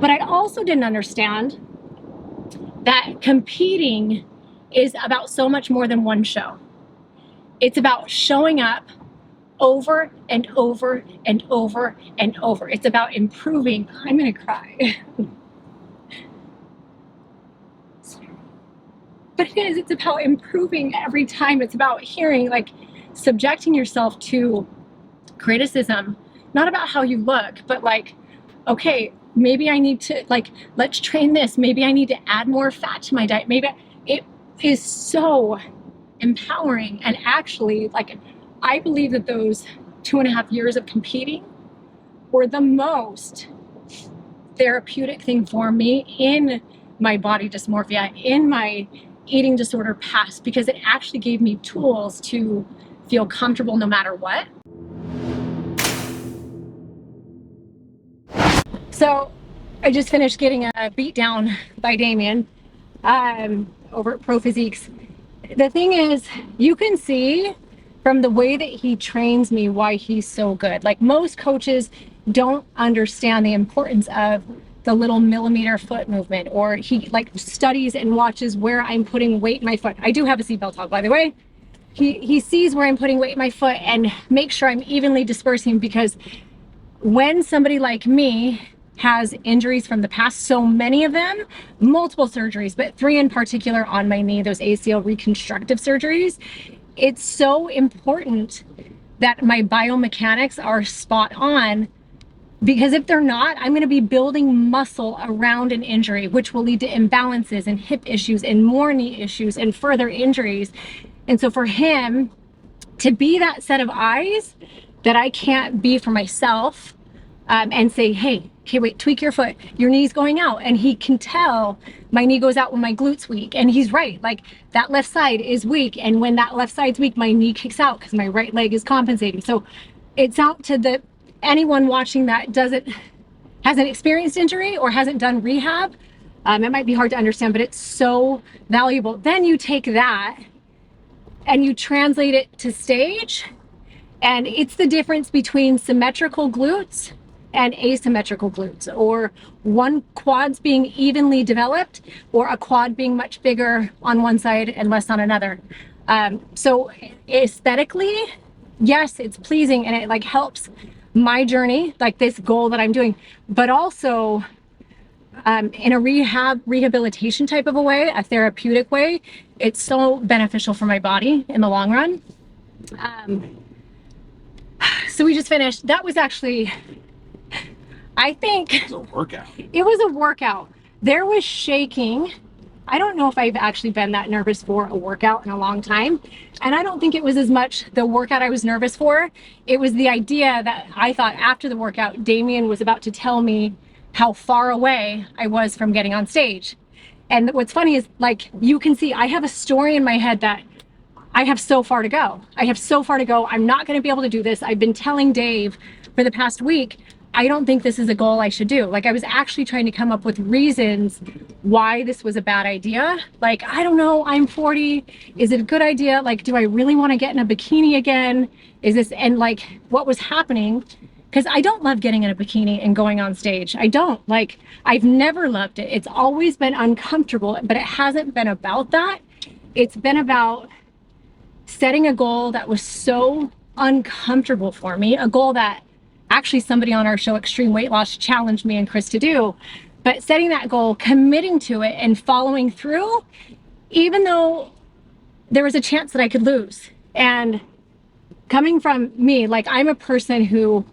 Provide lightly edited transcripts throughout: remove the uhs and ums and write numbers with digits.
But I also didn't understand that competing is about so much more than one show. It's about showing up over and over and over and over. It's about improving. I'm gonna cry. But it is, it's about improving every time. It's about hearing, like, subjecting yourself to criticism, not about how you look, but like, okay, maybe I need to, like, let's train this. Maybe I need to add more fat to my diet. Maybe it is so empowering. And actually, like, I believe that those 2.5 years of competing were the most therapeutic thing for me in my body dysmorphia, in my eating disorder past, because it actually gave me tools to feel comfortable no matter what. So I just finished getting a beat down by Damien over at Physique. The thing is, you can see from the way that he trains me why he's so good. Like, most coaches don't understand the importance of the little millimeter foot movement, or he like studies and watches where I'm putting weight in my foot. I do have a seatbelt on, by the way. He sees where I'm putting weight in my foot and makes sure I'm evenly dispersing, because when somebody like me has injuries from the past, so many of them, multiple surgeries, but 3 in particular on my knee, those ACL reconstructive surgeries, it's so important that my biomechanics are spot on, because if they're not, I'm going to be building muscle around an injury, which will lead to imbalances and hip issues and more knee issues and further injuries. And so for him to be that set of eyes that I can't be for myself, and say, hey, okay, wait, tweak your foot, your knee's going out. And he can tell my knee goes out when my glute's weak. And he's right, like, that left side is weak. And when that left side's weak, my knee kicks out because my right leg is compensating. So it's out to anyone watching that hasn't experienced injury or hasn't done rehab. It might be hard to understand, but it's so valuable. Then you take that and you translate it to stage, and it's the difference between symmetrical glutes and asymmetrical glutes, or one quad's being evenly developed, or a quad being much bigger on one side and less on another. So aesthetically, yes, it's pleasing, and it like helps my journey, like this goal that I'm doing, but also in a rehabilitation type of a way, a therapeutic way, it's so beneficial for my body in the long run. So we just finished. That was actually, I think it was a workout. It was a workout. There was shaking. I don't know if I've actually been that nervous for a workout in a long time. And I don't think it was as much the workout I was nervous for. It was the idea that I thought after the workout, Damien was about to tell me how far away I was from getting on stage. And what's funny is, like, you can see I have a story in my head that I have so far to go. I have so far to go. I'm not going to be able to do this. I've been telling Dave for the past week, I don't think this is a goal I should do. Like, I was actually trying to come up with reasons why this was a bad idea. Like, I don't know, I'm 40. Is it a good idea? Like, do I really want to get in a bikini again? Is this, and like, what was happening? Because I don't love getting in a bikini and going on stage. I don't. Like, I've never loved it. It's always been uncomfortable, but it hasn't been about that. It's been about setting a goal that was so uncomfortable for me, a goal that actually somebody on our show, Extreme Weight Loss, challenged me and Chris to do. But setting that goal, committing to it, and following through, even though there was a chance that I could lose. And coming from me, like, I'm a person who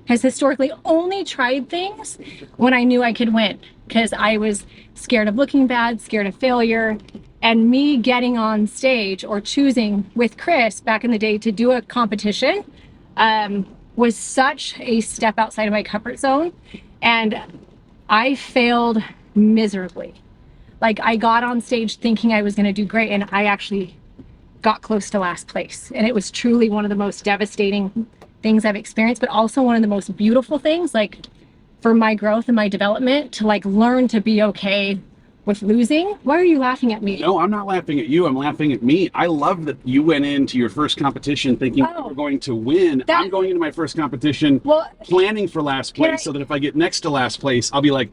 has historically only tried things when I knew I could win, because I was scared of looking bad, scared of failure. And me getting on stage or choosing with Chris back in the day to do a competition was such a step outside of my comfort zone. And I failed miserably. Like, I got on stage thinking I was going to do great, and I actually got close to last place. And it was truly one of the most devastating things I've experienced, but also one of the most beautiful things, like, for my growth and my development, to like learn to be okay with losing. Why are you laughing at me? No, I'm not laughing at you. I'm laughing at me. I love that you went into your first competition thinking you were going to win. I'm going into my first competition planning for last place, so that if I get next to last place, I'll be like,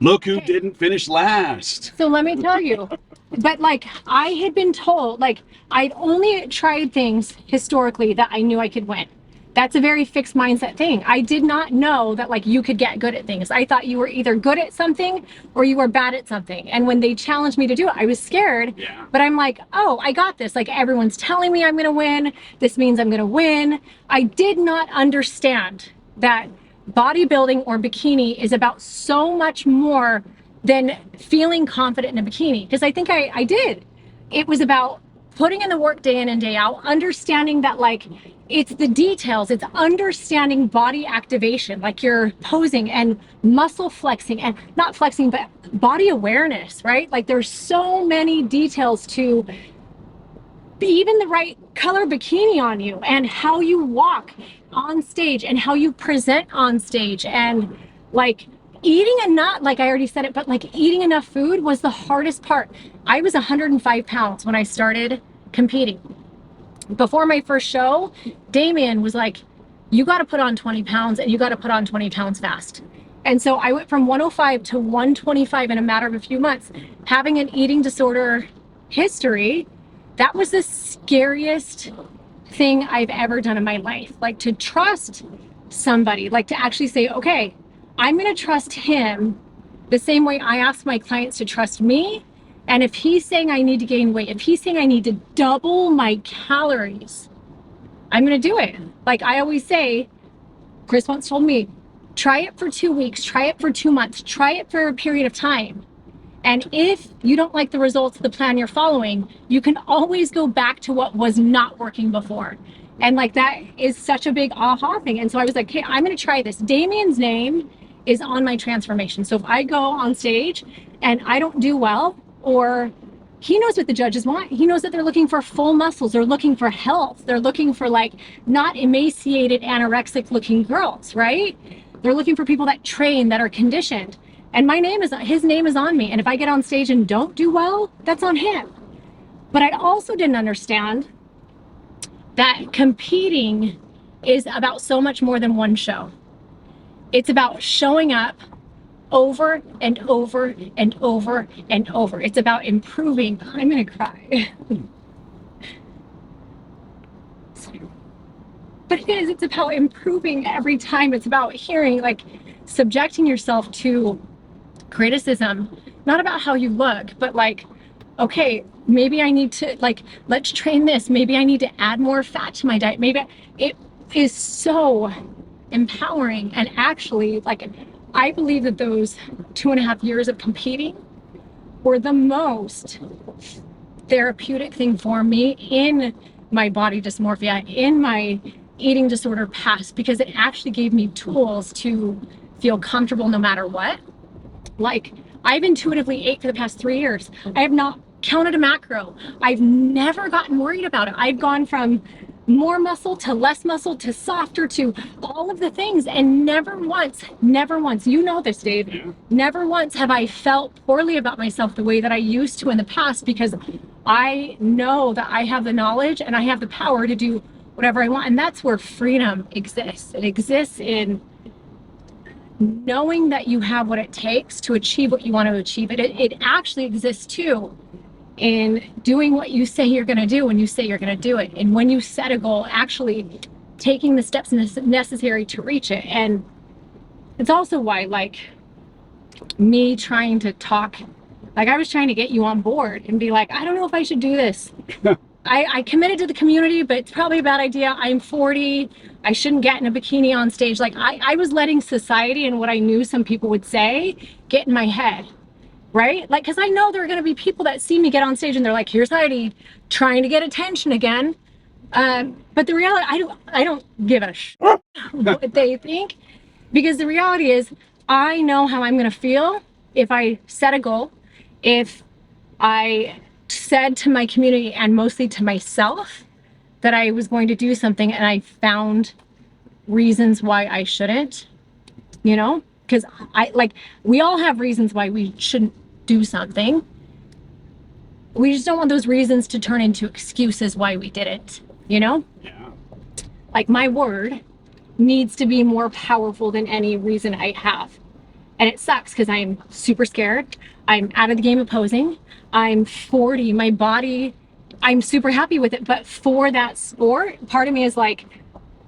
Look who didn't finish last. So let me tell you, but like I had been told, like I'd only tried things historically that I knew I could win. That's a very fixed mindset thing. I did not know that like you could get good at things. I thought you were either good at something or you were bad at something. And when they challenged me to do it, I was scared. Yeah. But I'm like, oh, I got this. Like everyone's telling me I'm gonna win. This means I'm gonna win. I did not understand that bodybuilding or bikini is about so much more than feeling confident in a bikini. Because I think I did. It was about putting in the work day in and day out, understanding that like it's the details, it's understanding body activation, like you're posing and muscle flexing and not flexing, but body awareness, right? Like there's so many details to even the right color bikini on you and how you walk on stage and how you present on stage and like eating enough, like I already said it, but like eating enough food was the hardest part. I was 105 pounds when I started competing. Before my first show, Damien was like, you got to put on 20 pounds and you got to put on 20 pounds fast. And so I went from 105 to 125 in a matter of a few months. Having an eating disorder history, that was the scariest thing I've ever done in my life. Like to trust somebody, like to actually say, okay, I'm going to trust him the same way I ask my clients to trust me. And if he's saying I need to gain weight, if he's saying I need to double my calories, I'm going to do it. Like I always say, Chris once told me, try it for 2 weeks, try it for 2 months, try it for a period of time. And if you don't like the results of the plan you're following, you can always go back to what was not working before. And like that is such a big aha thing. And so I was like, hey, I'm going to try this. Damien's name is on my transformation. So if I go on stage and I don't do well, or he knows what the judges want. He knows that they're looking for full muscles. They're looking for health. They're looking for like not emaciated, anorexic looking girls, right? They're looking for people that train, that are conditioned. And his name is on me. And if I get on stage and don't do well, that's on him. But I also didn't understand that competing is about so much more than one show. It's about showing up over and over and over and over. It's about improving. I'm gonna cry. But it is, it's about improving every time. It's about hearing, like subjecting yourself to criticism, not about how you look, but like, okay, maybe I need to like, let's train this. Maybe I need to add more fat to my diet. Maybe it is so empowering. And actually, like, I believe that those 2.5 years of competing were the most therapeutic thing for me in my body dysmorphia, in my eating disorder past, because it actually gave me tools to feel comfortable no matter what. Like, I've intuitively ate for the past 3 years. I have not counted a macro. I've never gotten worried about it. I've gone from more muscle to less muscle to softer to all of the things, and never once, you know this, Dave, never once have I felt poorly about myself the way that I used to in the past, because I know that I have the knowledge and I have the power to do whatever I want. And that's where freedom exists. It exists in knowing that you have what it takes to achieve what you want to achieve. It actually exists too in doing what you say you're going to do when you say you're going to do it. And when you set a goal, actually taking the steps necessary to reach it. And it's also why, like, me trying to talk, like I was trying to get you on board and be like, I don't know if I should do this. I committed to the community, but it's probably a bad idea. I'm 40. I shouldn't get in a bikini on stage. Like I was letting society and what I knew some people would say get in my head. Right? Like, because I know there are going to be people that see me get on stage and they're like, here's Heidi trying to get attention again. But the reality, I don't give a what they think, because the reality is I know how I'm going to feel if I set a goal, if I said to my community and mostly to myself that I was going to do something and I found reasons why I shouldn't, you know, because we all have reasons why we shouldn't do something. We just don't want those reasons to turn into excuses why we didn't, you know? Yeah. Like, my word needs to be more powerful than any reason I have. And it sucks because I'm super scared. I'm out of the game of posing. I'm 40. My body, I'm super happy with it. But for that sport, part of me is like,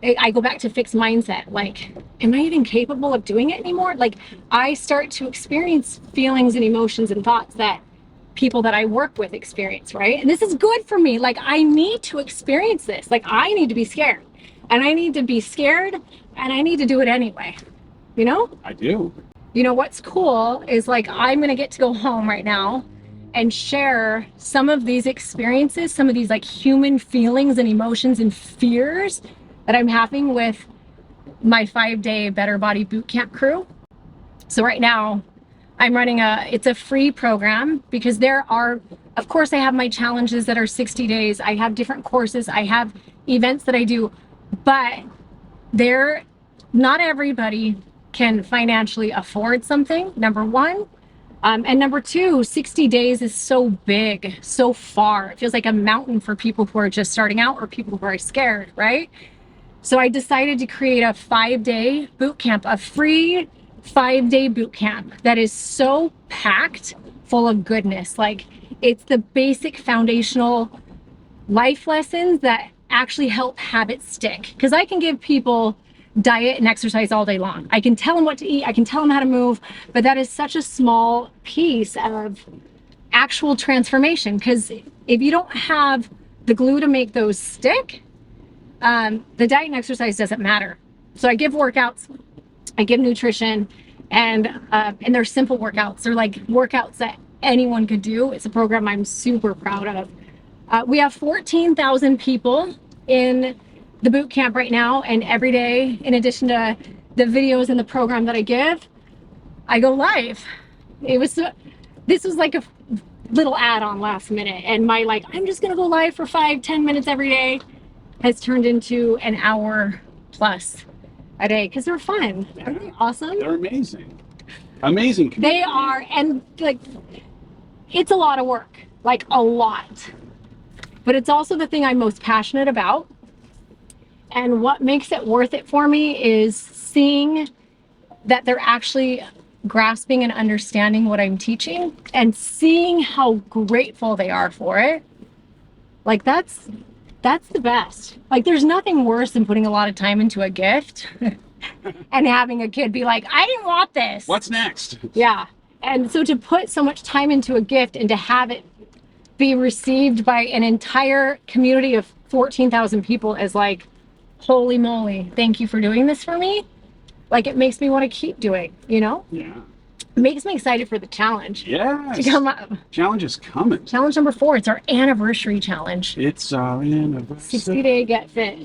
I go back to fixed mindset. Like, am I even capable of doing it anymore? Like, I start to experience feelings and emotions and thoughts that people that I work with experience, right? And this is good for me. Like, I need to experience this. Like, I need to be scared. And I need to be scared, and I need to do it anyway. You know? I do. You know, what's cool is like, I'm going to get to go home right now and share some of these experiences, some of these like human feelings and emotions and fears that I'm having with my 5-day Better Body Bootcamp crew. So right now I'm running it's a free program because there are, of course I have my challenges that are 60 days. I have different courses. I have events that I do, but not everybody can financially afford something, number one. And number two, 60 days is so big, so far. It feels like a mountain for people who are just starting out or people who are scared, right? So I decided to create a 5-day boot camp, a free 5-day boot camp that is so packed full of goodness. Like, it's the basic foundational life lessons that actually help habits stick. Because I can give people diet and exercise all day long. I can tell them what to eat. I can tell them how to move, but that is such a small piece of actual transformation. Because if you don't have the glue to make those stick, the diet and exercise doesn't matter. So I give workouts, I give nutrition, and they're simple workouts. They're like workouts that anyone could do. It's a program I'm super proud of. We have 14,000 people in the boot camp right now, and every day, in addition to the videos and the program that I give, I go live. This was like a little add-on last minute, and my like, I'm just gonna go live for 5-10 minutes every day has turned into an hour plus a day because they're fun. Yeah. Aren't they awesome? They're amazing. Amazing community. They are, and like, it's a lot of work, like a lot. But it's also the thing I'm most passionate about. And what makes it worth it for me is seeing that they're actually grasping and understanding what I'm teaching and seeing how grateful they are for it. Like, that's the best. Like, there's nothing worse than putting a lot of time into a gift and having a kid be like, I didn't want this. What's next? Yeah. And so to put so much time into a gift and to have it be received by an entire community of 14,000 people as like, holy moly, thank you for doing this for me. Like, it makes me want to keep doing, you know? Yeah. It makes me excited for the challenge. Yes. To come up. Challenge is coming. Challenge number 4. It's our anniversary challenge. It's our anniversary. 60-day get fit.